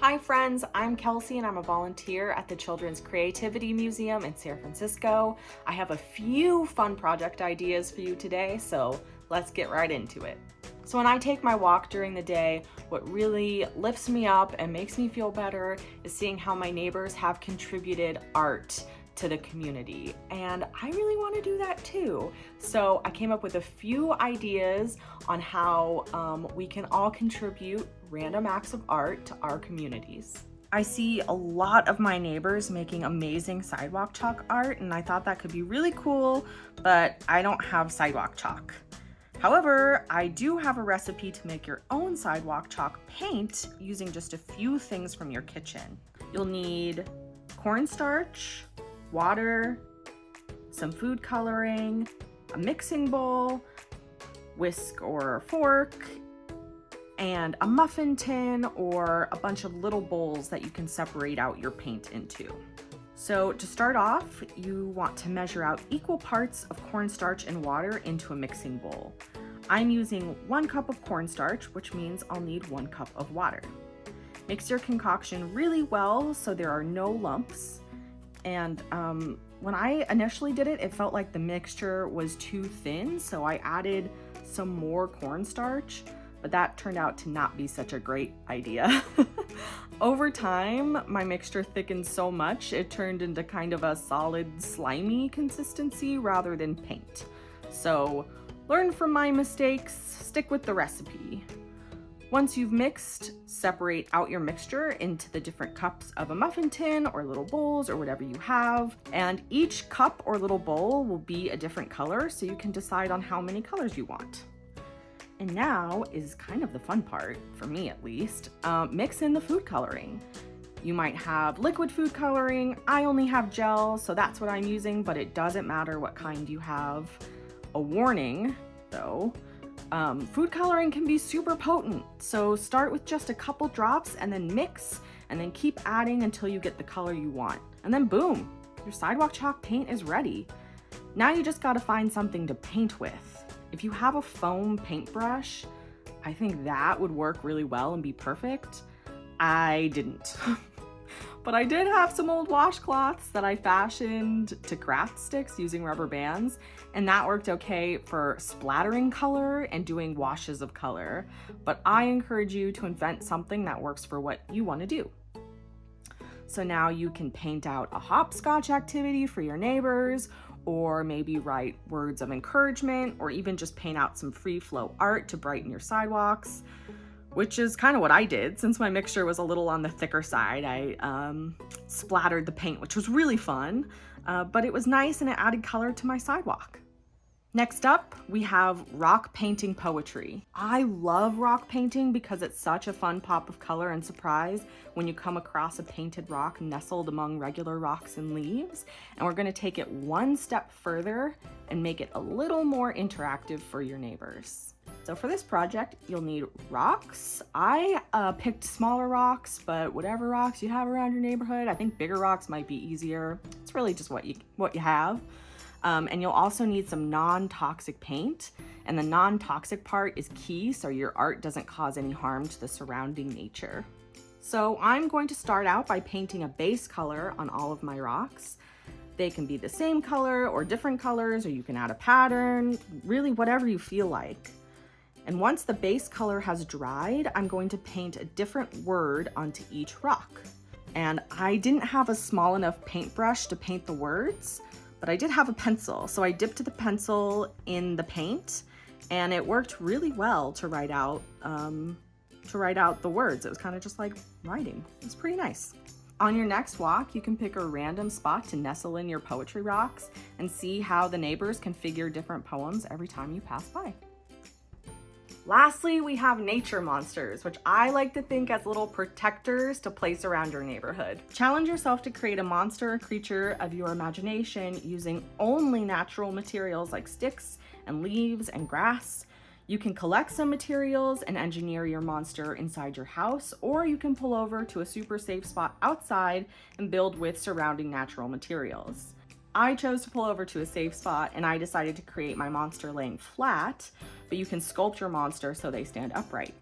Hi friends, I'm Kelsey and I'm a volunteer at the Children's Creativity Museum in San Francisco. I have a few fun project ideas for you today, so let's get right into it. So when I take my walk during the day, what really lifts me up and makes me feel better is seeing how my neighbors have contributed art to the community, and I really want to do that too. So I came up with a few ideas on how we can all contribute random acts of art to our communities. I see a lot of my neighbors making amazing sidewalk chalk art, and I thought that could be really cool, but I don't have sidewalk chalk. However, I do have a recipe to make your own sidewalk chalk paint using just a few things from your kitchen. You'll need cornstarch, water, some food coloring, a mixing bowl, whisk or fork, and a muffin tin or a bunch of little bowls that you can separate out your paint into. So to start off, you want to measure out equal parts of cornstarch and water into a mixing bowl. I'm using 1 cup of cornstarch, which means I'll need 1 cup of water. Mix your concoction really well so there are no lumps. And when I initially did it, it felt like the mixture was too thin, so I added some more cornstarch, but that turned out to not be such a great idea. Over time, my mixture thickened so much, it turned into kind of a solid, slimy consistency rather than paint. So learn from my mistakes, stick with the recipe. Once you've mixed, separate out your mixture into the different cups of a muffin tin or little bowls or whatever you have. And each cup or little bowl will be a different color, so you can decide on how many colors you want. And now is kind of the fun part, for me at least. Mix in the food coloring. You might have liquid food coloring. I only have gel, so that's what I'm using, but it doesn't matter what kind you have. A warning, though. Food coloring can be super potent, so start with just a couple drops and then mix, and then keep adding until you get the color you want. And then boom, your sidewalk chalk paint is ready. Now you just gotta find something to paint with. If you have a foam paintbrush, I think that would work really well and be perfect. I didn't. But I did have some old washcloths that I fashioned to craft sticks using rubber bands, and that worked okay for splattering color and doing washes of color. But I encourage you to invent something that works for what you want to do. So now you can paint out a hopscotch activity for your neighbors, or maybe write words of encouragement, or even just paint out some free flow art to brighten your sidewalks. Which is kind of what I did. Since my mixture was a little on the thicker side, I splattered the paint, which was really fun, but it was nice and it added color to my sidewalk. Next up, we have rock painting poetry. I love rock painting because it's such a fun pop of color and surprise when you come across a painted rock nestled among regular rocks and leaves. And we're gonna take it one step further and make it a little more interactive for your neighbors. So for this project, you'll need rocks. I picked smaller rocks, but whatever rocks you have around your neighborhood. I think bigger rocks might be easier. It's really just what you have. And you'll also need some non-toxic paint, and the non-toxic part is key so your art doesn't cause any harm to the surrounding nature. So I'm going to start out by painting a base color on all of my rocks. They can be the same color or different colors, or you can add a pattern, really whatever you feel like. And once the base color has dried, I'm going to paint a different word onto each rock. And I didn't have a small enough paintbrush to paint the words, but I did have a pencil. So I dipped the pencil in the paint, and it worked really well to write out the words. It was kind of just like writing. It was pretty nice. On your next walk, you can pick a random spot to nestle in your poetry rocks and see how the neighbors can figure different poems every time you pass by. Lastly, we have nature monsters, which I like to think as little protectors to place around your neighborhood. Challenge yourself to create a monster or creature of your imagination using only natural materials like sticks and leaves and grass. You can collect some materials and engineer your monster inside your house, or you can pull over to a super safe spot outside and build with surrounding natural materials. I chose to pull over to a safe spot, and I decided to create my monster laying flat, but you can sculpt your monster so they stand upright.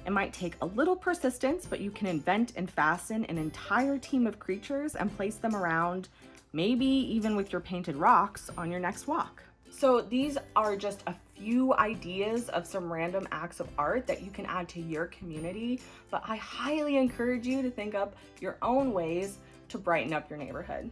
It might take a little persistence, but you can invent and fasten an entire team of creatures and place them around, maybe even with your painted rocks, on your next walk. So these are just a few ideas of some random acts of art that you can add to your community, but I highly encourage you to think up your own ways to brighten up your neighborhood.